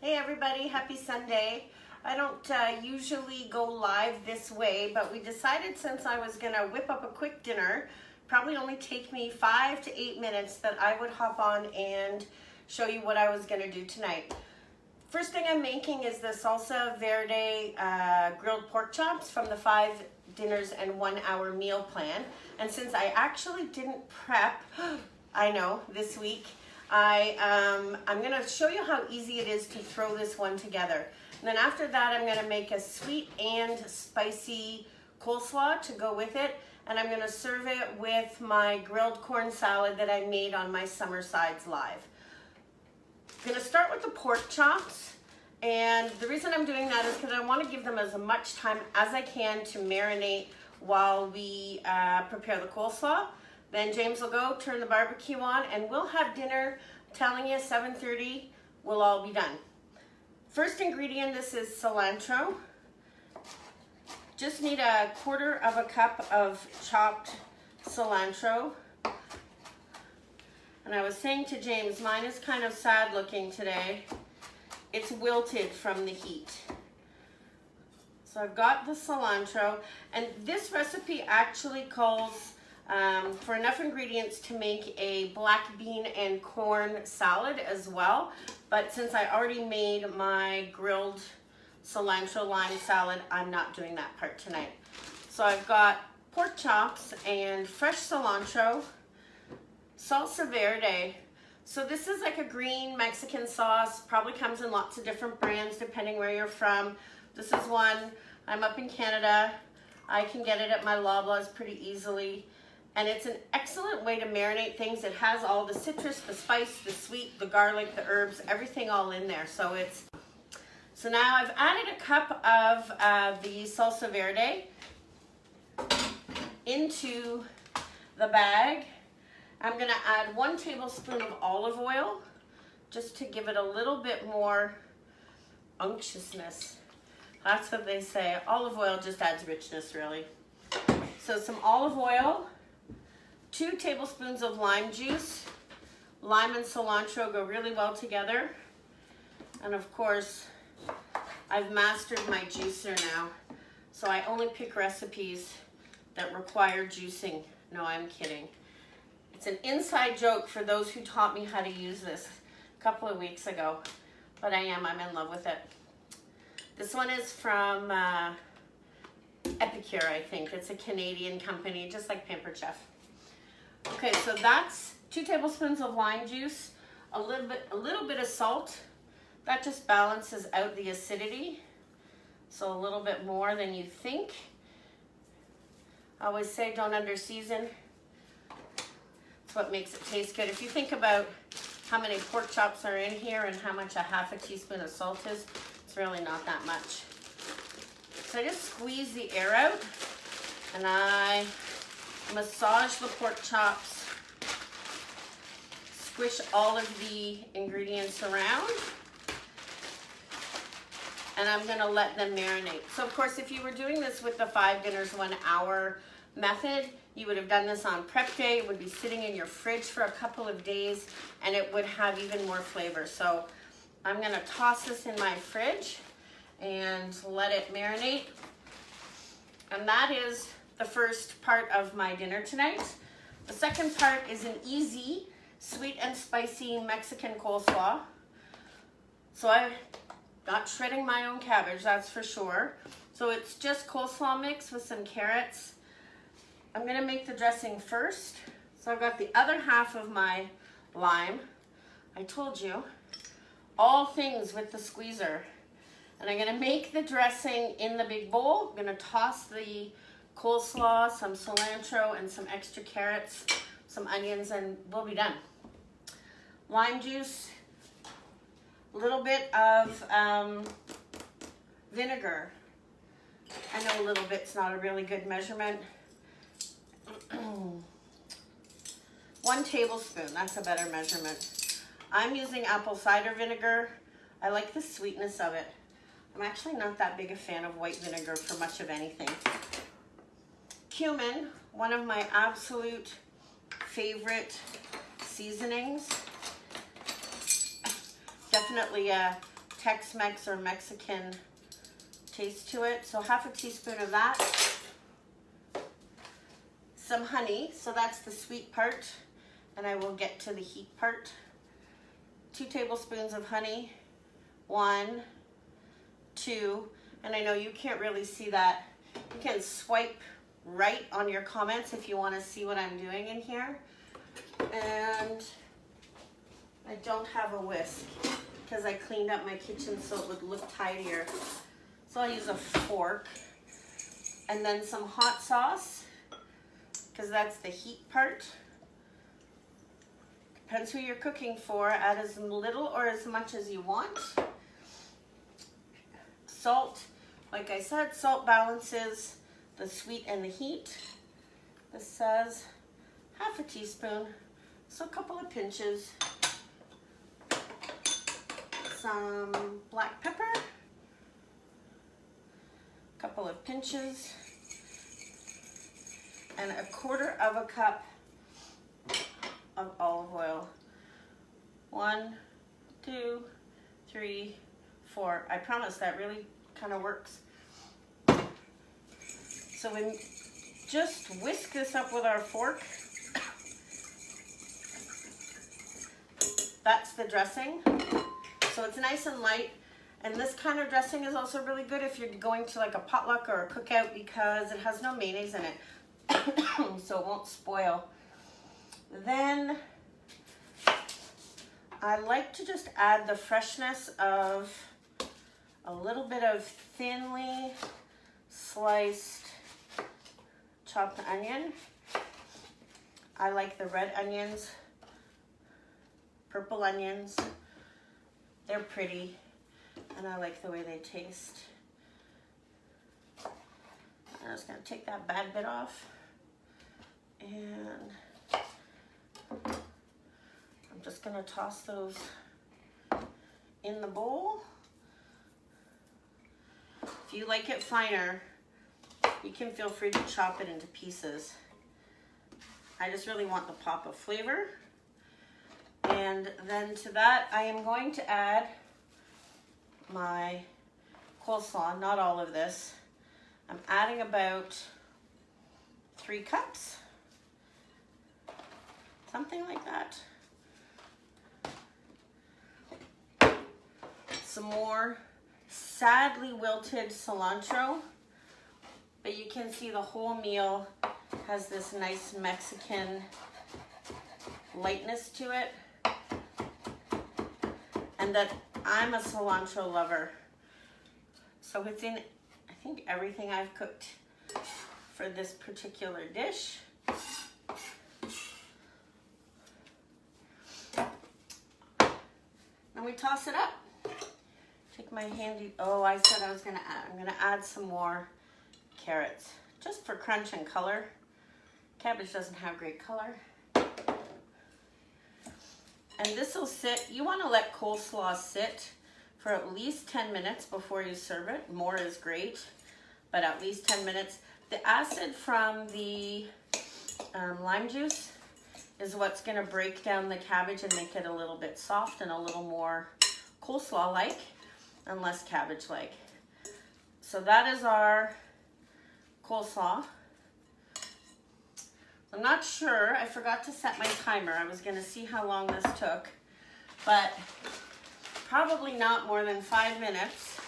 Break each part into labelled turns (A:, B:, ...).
A: Hey everybody, happy Sunday. I don't usually go live this way, but we decided since I was gonna whip up a quick dinner, probably only take me 5 to 8 minutes, that I would hop on and show you what I was gonna do tonight. First thing I'm making is the Salsa Verde grilled pork chops from the 5 dinners and 1 hour meal plan. And since I actually didn't prep, I know, this week, I'm gonna show you how easy it is to throw this one together. And then after that, I'm gonna make a sweet and spicy coleslaw to go with it. And I'm gonna serve it with my grilled corn salad that I made on my Summer Sides Live. I'm gonna start with the pork chops. And the reason I'm doing that is because I wanna give them as much time as I can to marinate while we prepare the coleslaw. Then James will go turn the barbecue on and we'll have dinner. I'm telling you, 7:30, we'll all be done. First ingredient, this is cilantro. Just need a 1/4 cup of chopped cilantro. And I was saying to James, mine is kind of sad looking today. It's wilted from the heat. So I've got the cilantro, and this recipe actually calls for enough ingredients to make a black bean and corn salad as well. But since I already made my grilled cilantro lime salad, I'm not doing that part tonight. So I've got pork chops and fresh cilantro, salsa verde. So this is like a green Mexican sauce, probably comes in lots of different brands depending where you're from. This is one, I'm up in Canada. I can get it at my Loblaws pretty easily. And it's an excellent way to marinate things. It has all the citrus, the spice, the sweet, the garlic, the herbs, everything all in there. So now I've added a cup of the salsa verde into the bag. I'm gonna add 1 tablespoon of olive oil just to give it a little bit more unctuousness. That's what they say. Olive oil just adds richness, really. So some olive oil, 2 tablespoons of lime juice. Lime and cilantro go really well together. And of course, I've mastered my juicer now. So I only pick recipes that require juicing. No, I'm kidding. It's an inside joke for those who taught me how to use this a couple of weeks ago. But I'm in love with it. This one is from Epicure, I think. It's a Canadian company, just like Pampered Chef. Okay, so that's 2 tablespoons of lime juice, a little bit of salt. That just balances out the acidity. So a little bit more than you think. I always say don't under-season. It's what makes it taste good. If you think about how many pork chops are in here and how much a 1/2 teaspoon of salt is, it's really not that much. So I just squeeze the air out and I massage the pork chops, squish all of the ingredients around, and I'm gonna let them marinate. So of course, if you were doing this with the 5 dinners 1 hour method, you would have done this on prep day. It would be sitting in your fridge for a couple of days and it would have even more flavor. So I'm gonna toss this in my fridge and let it marinate. And that is the first part of my dinner tonight. The second part is an easy, sweet and spicy Mexican coleslaw. So I'm not shredding my own cabbage, that's for sure. So it's just coleslaw mix with some carrots. I'm gonna make the dressing first. So I've got the other half of my lime. I told you, all things with the squeezer. And I'm gonna make the dressing in the big bowl. I'm gonna toss the coleslaw, some cilantro, and some extra carrots, some onions, and we'll be done. Lime juice, a little bit of vinegar. I know a little bit's not a really good measurement. 1 tablespoon, that's a better measurement. I'm using apple cider vinegar. I like the sweetness of it. I'm actually not that big a fan of white vinegar for much of anything. Cumin, one of my absolute favorite seasonings. Definitely a Tex-Mex or Mexican taste to it. So half a teaspoon of that. Some honey, so that's the sweet part, and I will get to the heat part. 2 tablespoons of honey. 1, 2, and I know you can't really see that. You can swipe right on your comments if you want to see what I'm doing in here. And I don't have a whisk because I cleaned up my kitchen so it would look tidier. So I'll use a fork. And then some hot sauce, because that's the heat part. Depends who you're cooking for. Add as little or as much as you want. Salt, like I said, salt balances the sweet and the heat. This says half a teaspoon, so a couple of pinches. Some black pepper, a couple of pinches, and a 1/4 of a cup of olive oil. 1, 2, 3, 4. I promise that really kind of works. So we just whisk this up with our fork. That's the dressing. So it's nice and light. And this kind of dressing is also really good if you're going to like a potluck or a cookout because it has no mayonnaise in it. So it won't spoil. Then I like to just add the freshness of a little bit of thinly sliced chopped onion. I like the red onions, purple onions. They're pretty, and I like the way they taste. I'm just gonna take that bad bit off, and I'm just gonna toss those in the bowl. If you like it finer, you can feel free to chop it into pieces. I just really want the pop of flavor. And then to that, I am going to add my coleslaw, not all of this. I'm adding about 3 cups, something like that. Some more sadly wilted cilantro, but you can see the whole meal has this nice Mexican lightness to it, and that I'm a cilantro lover. So it's in, I think, everything I've cooked for this particular dish. And we toss it up. Take my handy, oh, I said I was gonna add, I'm gonna add some more carrots, just for crunch and color. Cabbage doesn't have great color. And this will sit, you wanna let coleslaw sit for at least 10 minutes before you serve it. More is great, but at least 10 minutes. The acid from the lime juice is what's gonna break down the cabbage and make it a little bit soft and a little more coleslaw-like and less cabbage-like. So that is our coleslaw. I'm not sure, I forgot to set my timer. I was gonna see how long this took, but probably not more than 5 minutes.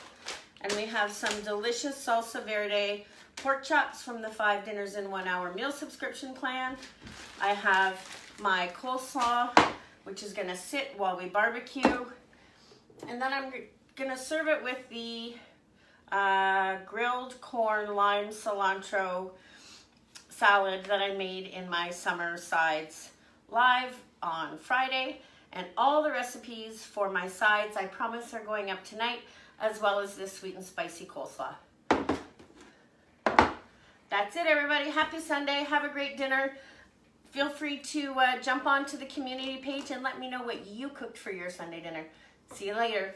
A: And we have some delicious Salsa Verde pork chops from the 5 Dinners in 1 Hour meal subscription plan. I have my coleslaw, which is gonna sit while we barbecue. And then I'm gonna serve it with the grilled corn, lime, cilantro salad that I made in my summer sides live on Friday. And all the recipes for my sides, I promise, are going up tonight, as well as this sweet and spicy coleslaw. That's it, everybody. Happy Sunday. Have a great dinner. Feel free to jump onto the community page and let me know what you cooked for your Sunday dinner. See you later.